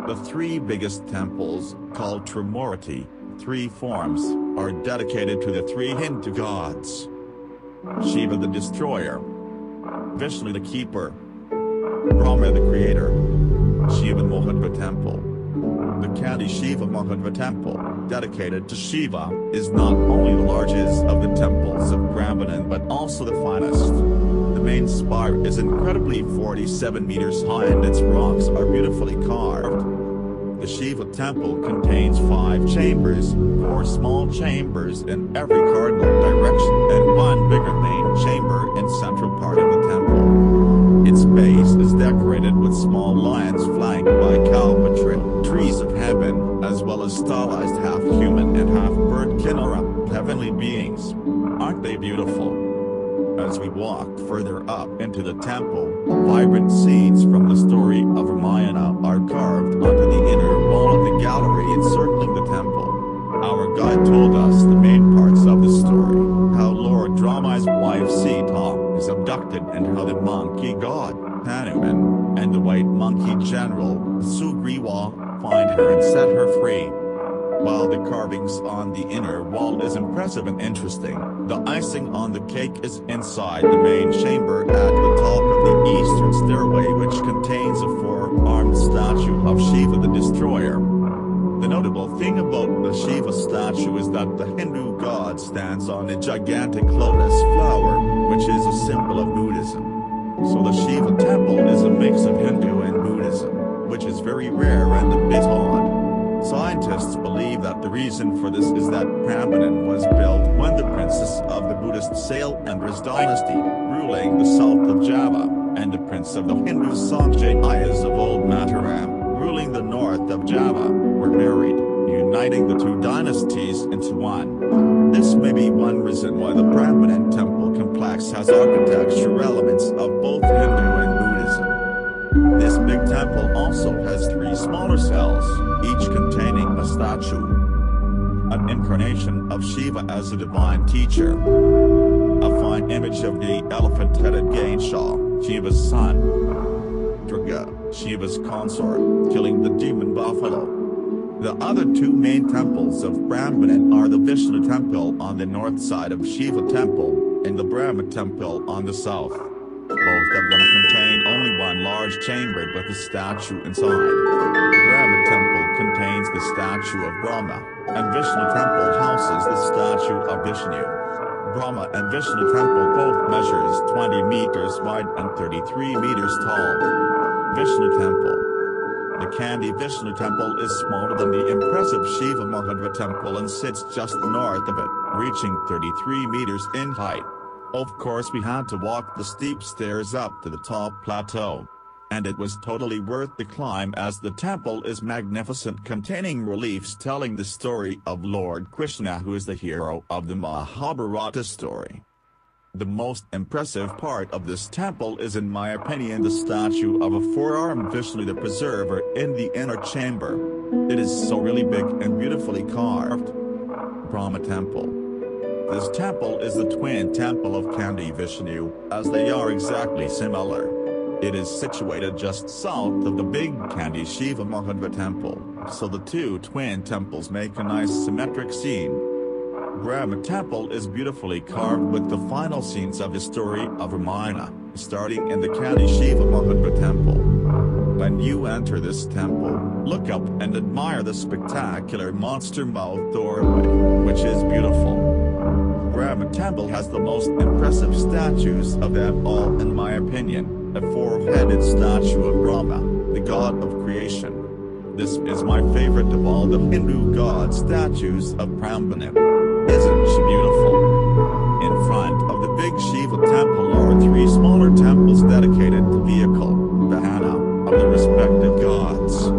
The three biggest temples, called Trimurti, three forms, are dedicated to the three Hindu gods: Shiva the destroyer, Vishnu the keeper, Brahma the creator. Shiva Mojave Temple. The Kandy Shiva Mojave Temple, dedicated to Shiva, is not only the largest of the temples of Prambanan but also the finest. The main spire is incredibly 47 meters high and its rocks are beautifully carved. The Shiva temple contains 5 chambers, 4 small chambers in every cardinal direction and 1 bigger main chamber in central part of the temple. Its base is decorated with small lions flanked by kalpatra, trees of heaven, as well as stylized half-human and half-bird kinnara, heavenly beings. Aren't they beautiful? As we walk further up into the temple, vibrant scenes from the story of Ramayana are carved onto the inner wall of the gallery encircling the temple. Our guide told us the main parts of the story: how Lord Rama's wife Sita is abducted and how the monkey god, Hanuman, and the white monkey general, Sugriva, find her and set her free. While the carvings on the inner wall is impressive and interesting, the icing on the cake is inside the main chamber at the top of the eastern stairway, which contains a 4-armed statue of Shiva the destroyer. The notable thing about the Shiva statue is that the Hindu god stands on a gigantic lotus flower, which is a symbol of Buddhism. So the Shiva temple is a mix of Hindu and Buddhism, which is very rare and a bit odd. Scientists believe that the reason for this is that Prambanan was built when the princess of the Buddhist Sailendras dynasty, ruling the south of Java, and the prince of the Hindu Sanjayas of old Mataram, ruling the north of Java, were married, uniting the two dynasties into one. This may be one reason why the Prambanan temple complex has architectural elements of both Hindu and Buddhism. This big temple also has 3 smaller cells, each containing a statue, an incarnation of Shiva as a divine teacher, a fine image of the elephant-headed Ganesha, Shiva's son, Durga, Shiva's consort, killing the demon buffalo. The other 2 main temples of Prambanan are the Vishnu temple on the north side of Shiva temple, and the Brahma temple on the south. Both of them contain only 1 large chamber with a statue inside. The Brahma temple contains the statue of Brahma, and Vishnu temple houses the statue of Vishnu. Brahma and Vishnu temple both measures 20 meters wide and 33 meters tall. Vishnu temple. The Kandy Vishnu temple is smaller than the impressive Shiva Mojave temple and sits just north of it, reaching 33 meters in height. Of course we had to walk the steep stairs up to the top plateau. And it was totally worth the climb as the temple is magnificent, containing reliefs telling the story of Lord Krishna, who is the hero of the Mahabharata story. The most impressive part of this temple is, in my opinion, the statue of a 4-armed Vishnu the Preserver in the inner chamber. It is so really big and beautifully carved. Brahma Temple. This temple is the twin temple of Kandy Vishnu, as they are exactly similar. It is situated just south of the big Kandy Shiva Mojave temple, so the 2 twin temples make a nice symmetric scene. Brahma temple is beautifully carved with the final scenes of the story of Ramayana, starting in the Kandy Shiva Mojave temple. When you enter this temple, look up and admire the spectacular monster mouth doorway, which is beautiful. Brahma temple has the most impressive statues of them all, in my opinion, a 4-headed statue of Brahma, the god of creation. This is my favorite of all the Hindu god statues of Prambanan. Isn't she beautiful? In front of the big Shiva temple are 3 smaller temples dedicated to vehicle, Vahana, of the respective gods.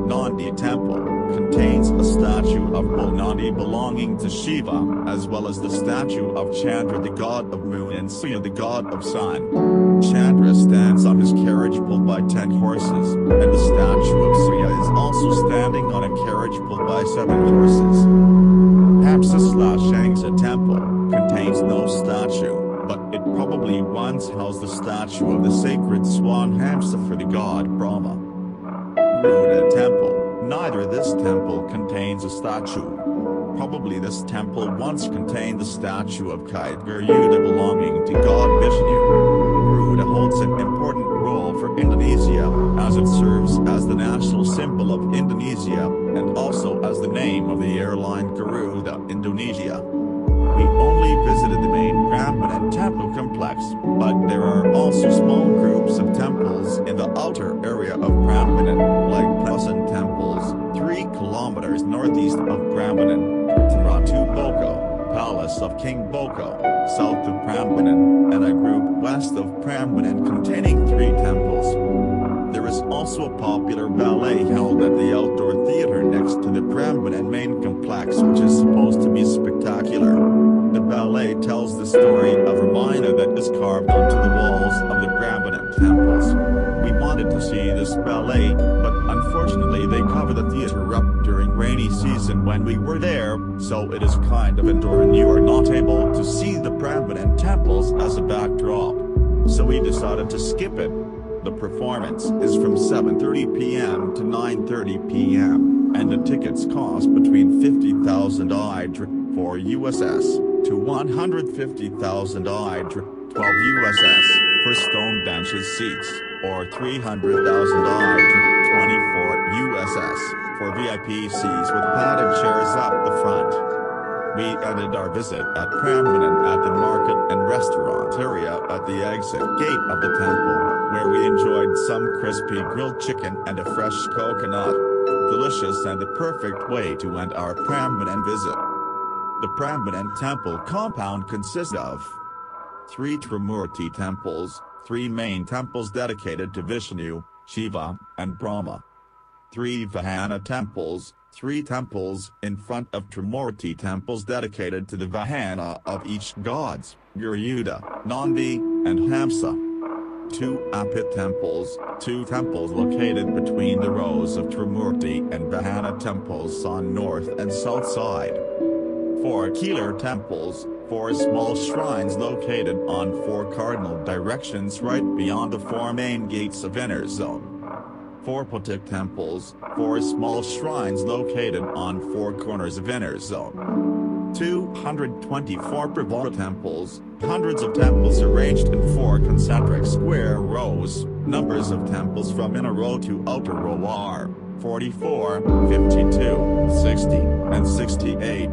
Nandi temple contains a statue of Bull Nandi belonging to Shiva, as well as the statue of Chandra, the god of moon, and Surya, the god of sun. Chandra stands on his carriage pulled by 10 horses, and the statue of Surya is also standing on a carriage pulled by 7 horses. Hamsa/Shangsa Temple contains no statue, but it probably once housed the statue of the sacred swan Hamsa for the god Brahma. Garuda Temple. Neither this temple contains a statue. Probably this temple once contained the statue of Kite Garuda belonging to god Vishnu. Garuda holds an important role for Indonesia, as it serves as the national symbol of Indonesia, and also as the name of the airline Garuda Indonesia. We only visited the main Prambanan Temple complex, but there are also small groups of temples in the outer area of Prambanan, like Prambanan Temples, 3 kilometers northeast of Prambanan, Ratu Boko, Palace of King Boko, south of Prambanan, and a group west of Prambanan containing 3 temples. There is also a popular ballet held at the outdoor theater next to the Prambanan main complex, which is supposed to be spectacular. The ballet tells the story of Ramayana that is carved onto the walls of the Prambanan temples. We wanted to see this ballet, but unfortunately they cover the theater up during rainy season when we were there, so it is kind of indoor and you are not able to see the Prambanan temples as a backdrop. So we decided to skip it. The performance is from 7:30 p.m. to 9:30 p.m., and the tickets cost between 50,000 IDR, 4 USS, to 150,000 IDR, 12 USS, for stone benches seats, or 300,000 IDR, 24 USS, for VIP seats with padded chairs up the front. We ended our visit at Prambanan at the market and restaurant area at the exit gate of the temple, where we enjoyed some crispy grilled chicken and a fresh coconut. Delicious and the perfect way to end our Prambanan visit. The Prambanan Temple compound consists of 3 Trimurti temples, 3 main temples dedicated to Vishnu, Shiva, and Brahma. 3 Vahana temples, 3 temples in front of Trimurti temples dedicated to the Vahana of each gods, Garuda, Nandi, and Hamsa. 2 Apit temples, 2 temples located between the rows of Trimurti and Vahana temples on north and south side. 4 Keeler temples, 4 small shrines located on 4 cardinal directions right beyond the 4 main gates of inner zone. 4 Potik temples, 4 small shrines located on 4 corners of inner zone. 224 Prabhava temples, hundreds of temples arranged in 4 concentric square rows. Numbers of temples from inner row to outer row are 44, 52, 60, and 68.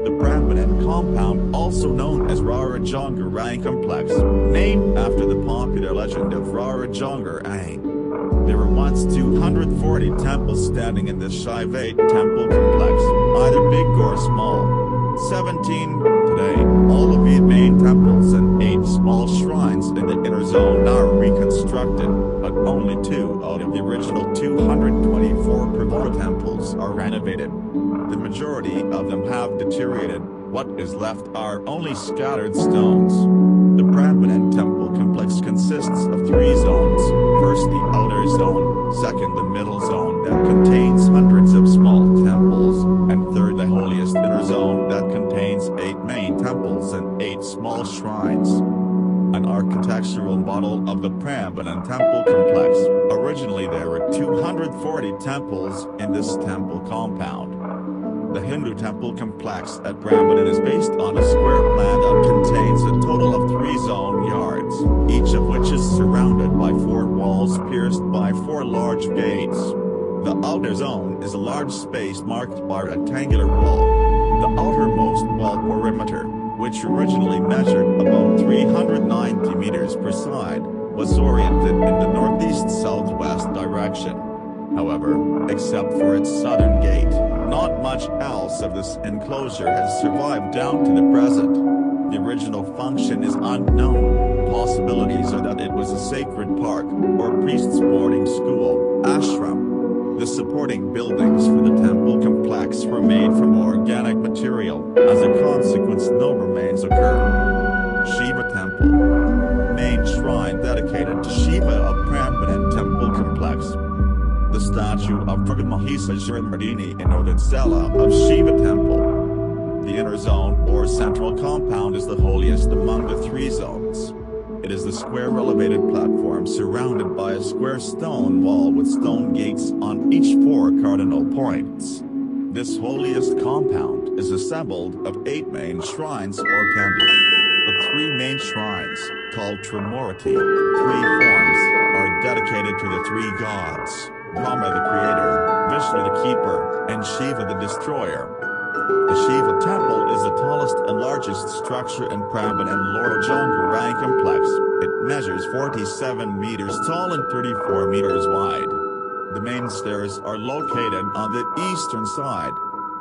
The Prambanan compound, also known as Rarajangarang complex, named after the popular legend of Rarajangarang. There were once 240 temples standing in this Shiva temple complex, either big or small. 17 today. All of the main temples and 8 small shrines in the inner zone are reconstructed, but only 2 out of the original 224 Prabhava temples are renovated. The majority of them have deteriorated. What is left are only scattered stones. The Prambanan Temple complex consists of 3 zones. First, the outer zone, second, the middle zone that contains hundreds of small temples, and third, the holiest inner zone that contains 8 main temples and 8 small shrines. An architectural model of the Prambanan Temple complex. Originally there were 240 temples in this temple compound. The Hindu temple complex at Prambanan is based on a square plan that contains a total of 3 zone yards, each of which is surrounded by 4 walls pierced by 4 large gates. The outer zone is a large space marked by a rectangular wall. The outermost wall perimeter, which originally measured about 390 meters per side, was oriented in the northeast-southwest direction. However, except for its southern gate, not much else of this enclosure has survived down to the present. The original function is unknown. Possibilities are that it was a sacred park, or priest's boarding school, ashram. The supporting buildings for the temple complex were made from organic material. As a consequence, no remains occur. Shiva Temple. Main shrine dedicated to Shiva of Prambanan complex. The statue of Mahisa Shirimardini in Northern Cella of Shiva Temple. The inner zone or central compound is the holiest among the three zones. It is the square elevated platform surrounded by a square stone wall with stone gates on each four cardinal points. This holiest compound is assembled of 8 main shrines or kandi. The 3 main shrines, called Trimurti, 3 forms, are dedicated to the 3 gods, Brahma the creator, Vishnu the keeper, and Shiva the destroyer. The Shiva temple is the tallest and largest structure in Prambanan Temple complex. It measures 47 meters tall and 34 meters wide. The main stairs are located on the eastern side.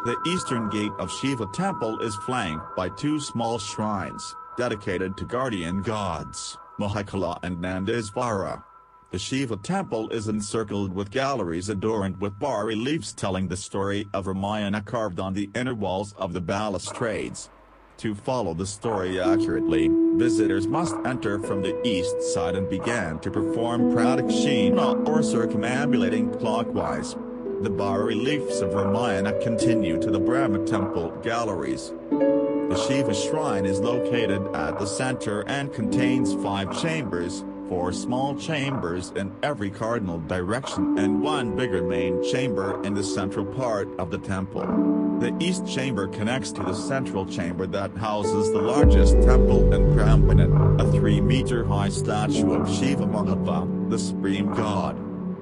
The eastern gate of Shiva temple is flanked by 2 small shrines, dedicated to guardian gods, Mahakala and Nandisvara. The Shiva temple is encircled with galleries adorned with bas-reliefs telling the story of Ramayana carved on the inner walls of the balustrades. To follow the story accurately, visitors must enter from the east side and begin to perform pradakshina or circumambulating clockwise. The bas-reliefs of Ramayana continue to the Brahma temple galleries. The Shiva shrine is located at the center and contains 5 chambers, 4 small chambers in every cardinal direction and 1 bigger main chamber in the central part of the temple. The east chamber connects to the central chamber that houses the largest temple in Prambanan, a 3-meter-high statue of Shiva Mahava, the supreme god.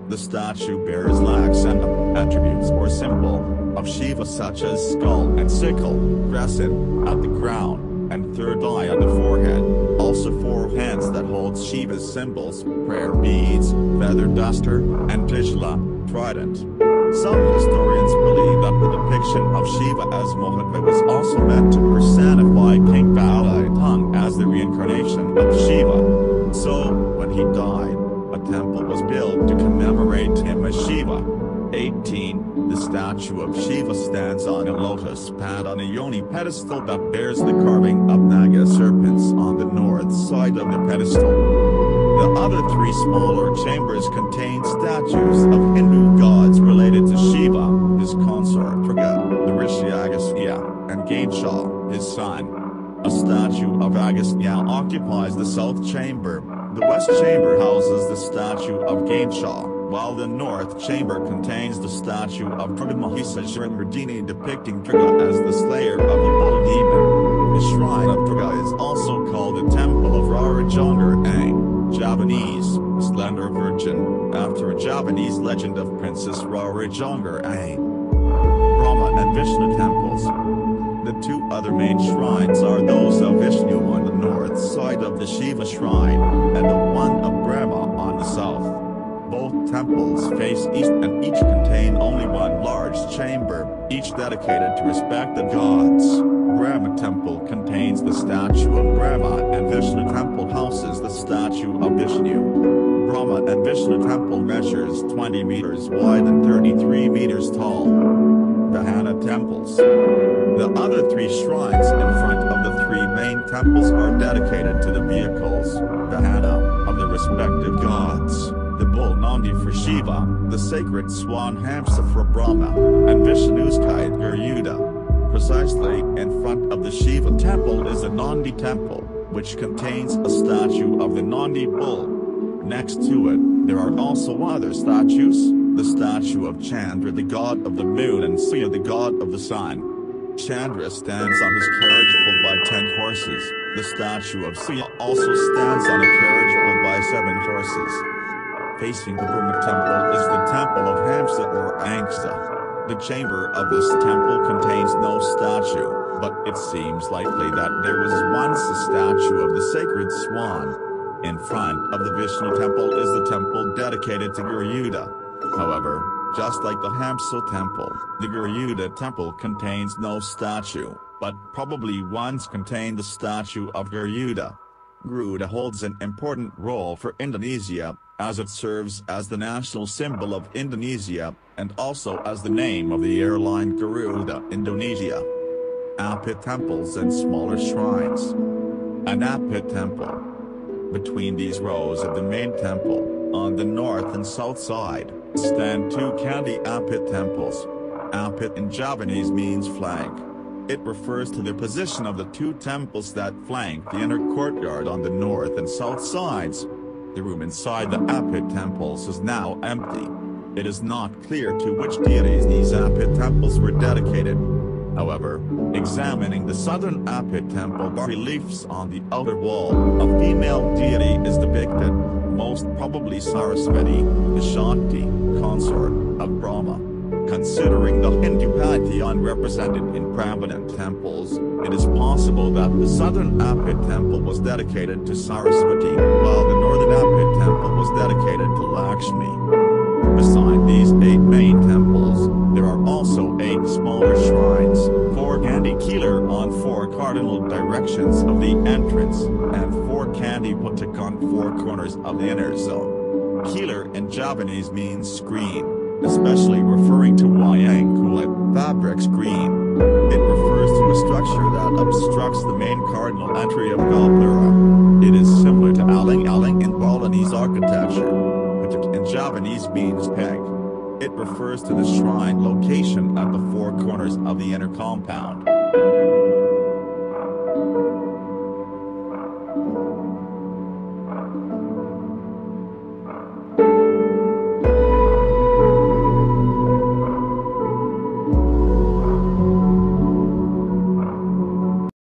The statue bears lakhs and attributes or symbol of Shiva such as skull and sickle, crescent at the crown, and third eye on the forehead, also 4 hands that hold Shiva's symbols, prayer beads, feather duster, and trishula, trident. Some historians believe that the depiction of Shiva as Mojave was also meant to personify King Balatung as the reincarnation of Shiva. So, when he died, a temple was built to commemorate him as Shiva. 18. The statue of Shiva stands on a lotus pad on a yoni pedestal that bears the carving of Naga serpents on the north side of the pedestal. The other 3 smaller chambers contain statues of Hindu gods related to Shiva, his consort Durga, the Rishi Agastya, and Ganesha, his son. A statue of Agastya occupies the south chamber. The west chamber houses the statue of Ganesha, while the north chamber contains the statue of Mahisa Shirimardini depicting Durga as the slayer of the bull demon. The shrine of Durga is also called the Temple of Rarajangar, Javanese, Slender Virgin, after a Javanese legend of Princess Rarajangar. Brahma and Vishnu temples. The 2 other main shrines are those of Vishnu on the north side of the Shiva shrine, and the one of Brahma on the south. Both temples face east and each contain only 1 large chamber, each dedicated to respective gods. Brahma temple contains the statue of Brahma and Vishnu temple houses the statue of Vishnu. Brahma and Vishnu temple measures 20 meters wide and 33 meters tall. Vahana temples. The other 3 shrines in front of the 3 main temples are dedicated to the vehicles, Vahana, of the respective gods. The bull Nandi for Shiva, the sacred swan Hamsa for Brahma, and Vishnu's kite Garuda. Precisely in front of the Shiva temple is a Nandi temple, which contains a statue of the Nandi bull. Next to it, there are also other statues, the statue of Chandra the god of the moon and Surya the god of the sun. Chandra stands on his carriage pulled by 10 horses, the statue of Surya also stands on a carriage pulled by 7 horses. Facing the Brahma temple is the temple of Hamsa or Angsa. The chamber of this temple contains no statue, but it seems likely that there was once a statue of the sacred swan. In front of the Vishnu temple is the temple dedicated to Garuda. However, just like the Hamsa temple, the Garuda temple contains no statue, but probably once contained the statue of Garuda. Garuda holds an important role for Indonesia, as it serves as the national symbol of Indonesia, and also as the name of the airline Garuda Indonesia. Apit temples and smaller shrines. An Apit temple. Between these rows of the main temple, On the north and south side, stand two Kandi Apit temples. Apit in Javanese means flank. It refers to the position of the two temples that flank the inner courtyard on the north and south sides. The room inside the Apit temples is now empty. It is not clear to which deities these Apit temples were dedicated. However, examining the southern Apit temple bas-reliefs on the outer wall, a female deity is depicted, most probably Saraswati, the Shanti, consort of Brahma. Considering the Hindu pantheon represented in Prambanan temples, it is possible that the southern Apit temple was dedicated to Saraswati, while the northern Apit temple was dedicated to Lakshmi. Beside these 8 main temples, there are also 8 smaller shrines, 4 Kandi Keeler on 4 cardinal directions of the entrance, and 4 Kandi Putak on 4 corners of the inner zone. Keeler in Javanese means screen, especially referring to wayang kulit, fabric screen. It refers to a structure that obstructs the main cardinal entry of Gopura. It is similar to aling-aling in Balinese architecture. Putak in Javanese means peg. It refers to the shrine location at the 4 corners of the inner compound.